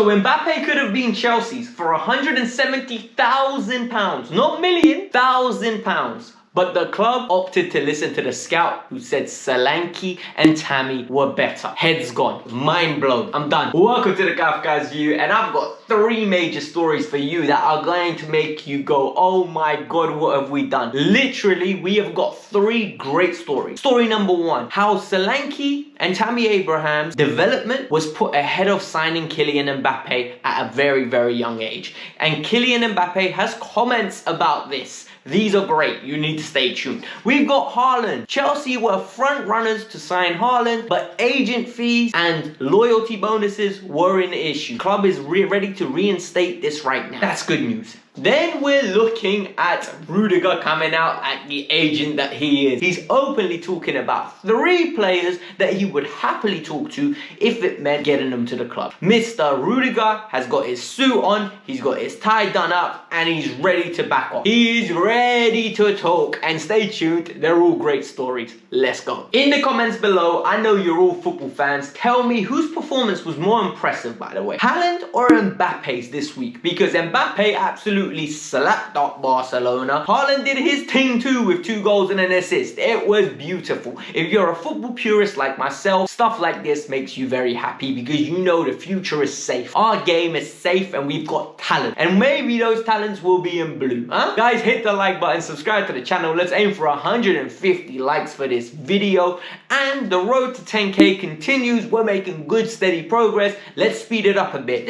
So Mbappe could have been Chelsea's for £170,000, not million, £1,000. But the club opted to listen to the scout who said Solanke and Tammy were better. Heads gone. Mind blown. I'm done. Welcome to the Kavkas View, and I've got 3 major stories for you that are going to make you go, oh my god, what have we done? Literally, we have got 3 great stories. Story number 1, how Solanke and Tammy Abraham's development was put ahead of signing Kylian Mbappe at a very, very young age. And Kylian Mbappe has comments about this. These are great. You need to stay tuned. We've got Haaland. Chelsea were front runners to sign Haaland, but agent fees and loyalty bonuses were an issue. Club is ready to reinstate this right now. That's good news. Then we're looking at Rudiger coming out at the agent that he is. He's openly talking about 3 players that he would happily talk to if it meant getting them to the club. Mr. Rudiger has got his suit on, he's got his tie done up, and he's ready to back off. He's ready to talk, and stay tuned, they're all great stories. Let's go. In the comments below, I know you're all football fans, tell me whose performance was more impressive, by the way. Haaland or Mbappe's this week? Because Mbappe absolutely slapped up Barcelona. Haaland did his thing too with 2 goals and an assist. It was beautiful. If you're a football purist like myself, stuff like this makes you very happy because you know the future is safe. Our game is safe and we've got talent. And maybe those talents will be in blue. Huh? Guys, hit the like button, subscribe to the channel. Let's aim for 150 likes for this video. And the road to 10k continues. We're making good, steady progress. Let's speed it up a bit.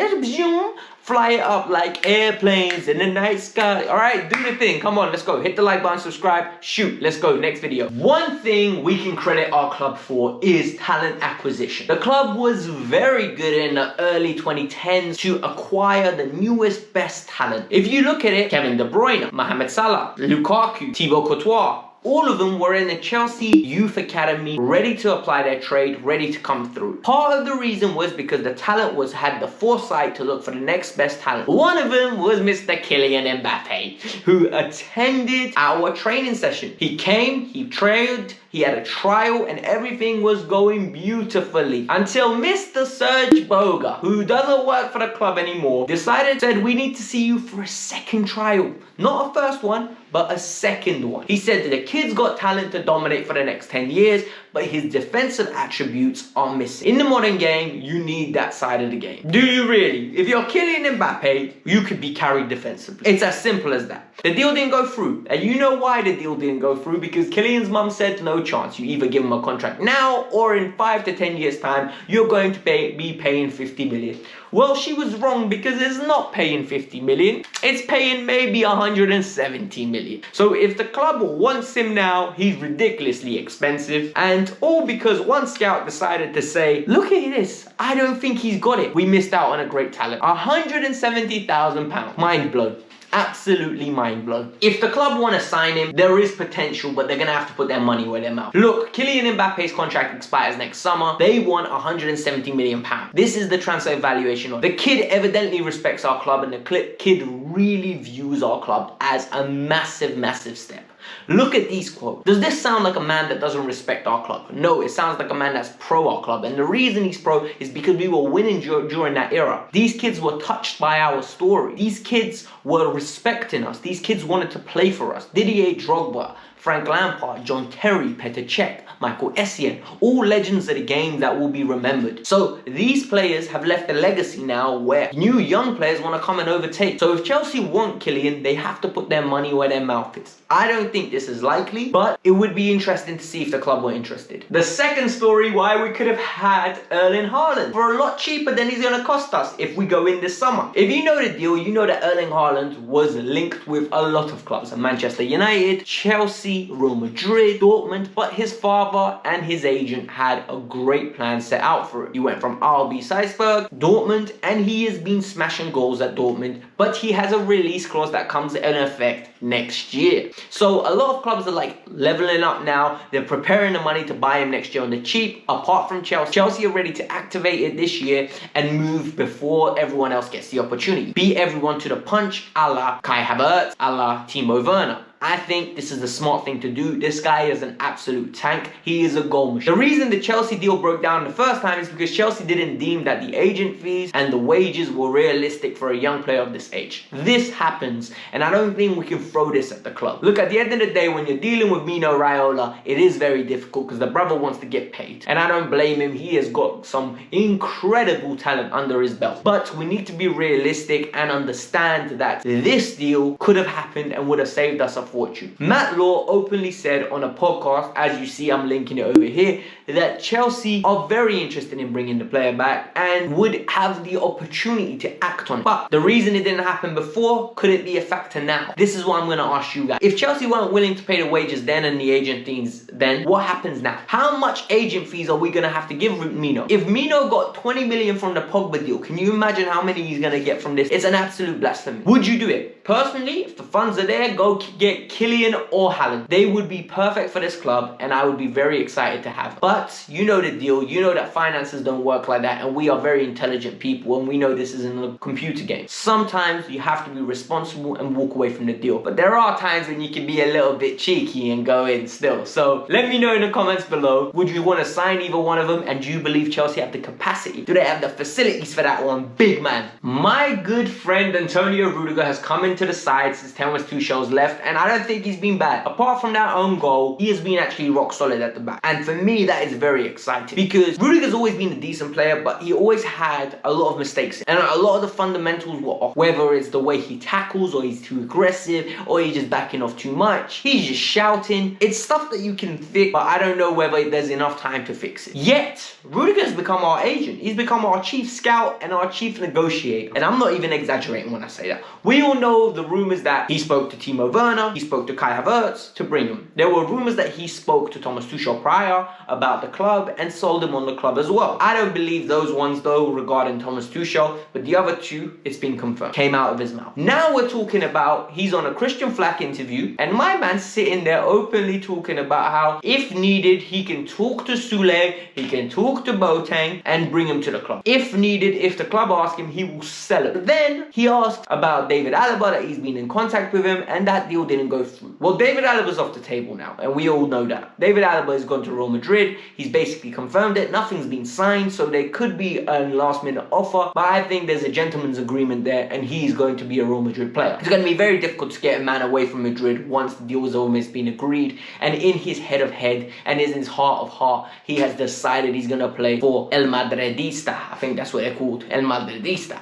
Fly it up like airplanes in the night sky. Alright, do the thing. Come on, let's go. Hit the like button, subscribe, shoot. Let's go, next video. One thing we can credit our club for is talent acquisition. The club was very good in the early 2010s to acquire the newest, best talent. If you look at it, Kevin De Bruyne, Mohamed Salah, Lukaku, Thibaut Courtois, all of them were in the Chelsea Youth Academy, ready to apply their trade, ready to come through. Part of the reason was because the talent had the foresight to look for the next best talent. One of them was Mr. Kylian Mbappé, who attended our training session. He came, he trailed, he had a trial, and everything was going beautifully until Mr. Serge Boga, who doesn't work for the club anymore, said we need to see you for a second trial. Not a first one, but a second one. He said that the kid's got talent to dominate for the next 10 years, but his defensive attributes are missing. In the modern game, you need that side of the game. Do you really? If you're Kylian Mbappe, you could be carried defensively. It's as simple as that. The deal didn't go through. And you know why the deal didn't go through? Because Kylian's mum said no chance. You either give him a contract now or in 5 to 10 years time, you're going to be paying 50 million. Well, she was wrong because it's not paying 50 million. It's paying maybe 170 million. So if the club wants him now, he's ridiculously expensive. And all because one scout decided to say, look at this, I don't think he's got it. We missed out on a great talent. £170,000. Mind blown. Absolutely mind blown. If the club want to sign him, there is potential, but they're going to have to put their money where their mouth. Look, Kylian Mbappe's contract expires next summer. They want £170 million. This is the transfer valuation of it. The kid evidently respects our club, and the kid really views our club as a massive, massive step. Look at these quotes. Does this sound like a man that doesn't respect our club? No, it sounds like a man that's pro our club. And the reason he's pro is because we were winning during that era. These kids were touched by our story. These kids were respecting us. These kids wanted to play for us. Didier Drogba, Frank Lampard, John Terry, Petr Cech, Michael Essien, all legends of the game that will be remembered. So these players have left a legacy now where new young players want to come and overtake. So if Chelsea want Kylian, they have to put their money where their mouth is. I don't think this is likely, but it would be interesting to see if the club were interested. The second story why we could have had Erling Haaland for a lot cheaper than he's going to cost us if we go in this summer. If you know the deal, you know that Erling Haaland was linked with a lot of clubs. Manchester United, Chelsea, Real Madrid, Dortmund, but his father and his agent had a great plan set out for it. He went from RB Salzburg, Dortmund, and he has been smashing goals at Dortmund, but he has a release clause that comes in effect next year. So a lot of clubs are like leveling up now. They're preparing the money to buy him next year on the cheap, apart from Chelsea. Chelsea are ready to activate it this year and move before everyone else gets the opportunity. Beat everyone to the punch, a la Kai Havertz, a la Timo Werner. I think this is the smart thing to do. This guy is an absolute tank. He is a goal machine. The reason the Chelsea deal broke down the first time is because Chelsea didn't deem that the agent fees and the wages were realistic for a young player of this age. This happens, and I don't think we can throw this at the club. Look, at the end of the day, when you're dealing with Mino Raiola, it is very difficult because the brother wants to get paid. And I don't blame him. He has got some incredible talent under his belt. But we need to be realistic and understand that this deal could have happened and would have saved us a fortune. Matt Law openly said on a podcast, as you see, I'm linking it over here, that Chelsea are very interested in bringing the player back and would have the opportunity to act on it. But the reason it didn't happen before, could it be a factor now? This is what I'm going to ask you guys. If Chelsea weren't willing to pay the wages then and the agent fees then, what happens now? How much agent fees are we going to have to give Mino? If Mino got 20 million from the Pogba deal, can you imagine how many he's going to get from this? It's an absolute blasphemy. Would you do it? Personally, if the funds are there, go get Kylian or Haaland. They would be perfect for this club and I would be very excited to have them. But you know the deal. You know that finances don't work like that and we are very intelligent people and we know this isn't a computer game. Sometimes you have to be responsible and walk away from the deal. But there are times when you can be a little bit cheeky and go in still. So let me know in the comments below. Would you want to sign either one of them? And do you believe Chelsea have the capacity? Do they have the facilities for that one? Big man. My good friend Antonio Rudiger has come into the side since Thomas Tuchel's left and I don't think he's been bad. Apart from that own goal, he has been actually rock solid at the back. And for me, that is very exciting because Rudiger's always been a decent player, but he always had a lot of mistakes and a lot of the fundamentals were off. Whether it's the way he tackles or he's too aggressive or he's just backing off too much, he's just shouting. It's stuff that you can fix, but I don't know whether there's enough time to fix it. Yet, Rudiger has become our agent. He's become our chief scout and our chief negotiator. And I'm not even exaggerating when I say that. We all know the rumors that he spoke to Timo Werner, he spoke to Kai Havertz to bring him. There were rumors that he spoke to Thomas Tuchel prior about the club and sold him on the club as well. I don't believe those ones though regarding Thomas Tuchel, but the other two, it's been confirmed. Came out of his mouth. Now we're talking about he's on a Christian Flack interview and my man's sitting there openly talking about how if needed he can talk to Sule, he can talk to Boateng and bring him to the club. If needed, if the club asks him, he will sell it. Then he asked about David Alaba, that he's been in contact with him and that deal didn't go through. Well, David Alaba's off the table now and we all know that. David Alaba has gone to Real Madrid. He's basically confirmed it. Nothing's been signed, so there could be a last minute offer, but I think there's a gentleman's agreement there and he's going to be a Real Madrid player. It's going to be very difficult to get a man away from Madrid once the deal has almost been agreed, and in his head of head and in his heart of heart, he has decided he's going to play for El Madridista. I think that's what they're called, El Madridista.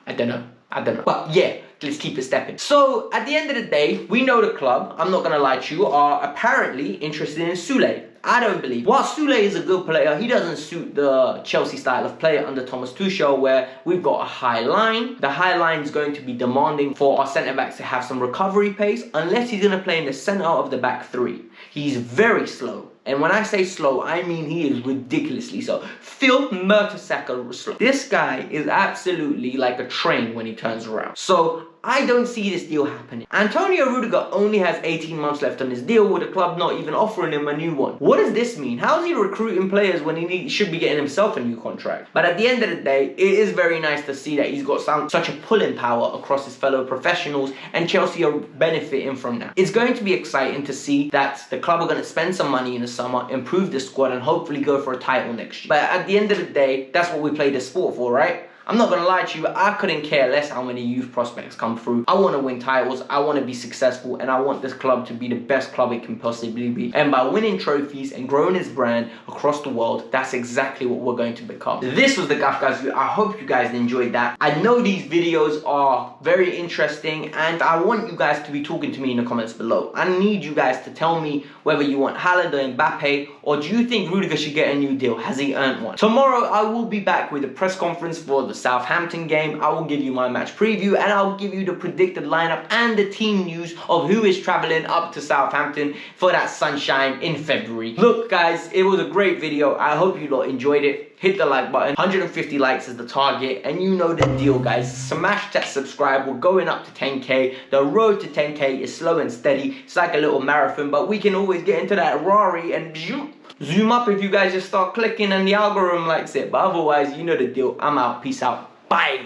I don't know. But yeah, let's keep it stepping. So at the end of the day, we know the club, I'm not going to lie to you, are apparently interested in Sule. I don't believe. While Sule is a good player, he doesn't suit the Chelsea style of play under Thomas Tuchel, where we've got a high line. The high line is going to be demanding for our centre-backs to have some recovery pace, unless he's going to play in the centre of the back three. He's very slow. And when I say slow, I mean he is ridiculously slow. Phil Mertesacker slow. This guy is absolutely like a train when he turns around. So I don't see this deal happening. Antonio Rudiger only has 18 months left on his deal with the club not even offering him a new one. What does this mean? How is he recruiting players when he should be getting himself a new contract? But at the end of the day, it is very nice to see that he's got such a pulling power across his fellow professionals and Chelsea are benefiting from that. It's going to be exciting to see that the club are going to spend some money in the summer, improve the squad and hopefully go for a title next year. But at the end of the day, that's what we play this sport for, right? I'm not going to lie to you, I couldn't care less how many youth prospects come through. I want to win titles, I want to be successful, and I want this club to be the best club it can possibly be. And by winning trophies and growing its brand across the world, that's exactly what we're going to become. This was the Kavkas view. I hope you guys enjoyed that. I know these videos are very interesting, and I want you guys to be talking to me in the comments below. I need you guys to tell me whether you want Haaland or Mbappe, or do you think Rudiger should get a new deal? Has he earned one? Tomorrow, I will be back with a press conference for the Southampton game. I will give you my match preview and I'll give you the predicted lineup and the team news of who is traveling up to Southampton for that sunshine in February. Look guys, it was a great video. I hope you lot enjoyed it. Hit the like button. 150 likes is the target and you know the deal guys. Smash that subscribe. We're going up to 10k. The road to 10k is slow and steady. It's like a little marathon, but we can always get into that Rari and zoom up if you guys just start clicking and the algorithm likes it. But otherwise, you know the deal. I'm out. Peace out. Bye.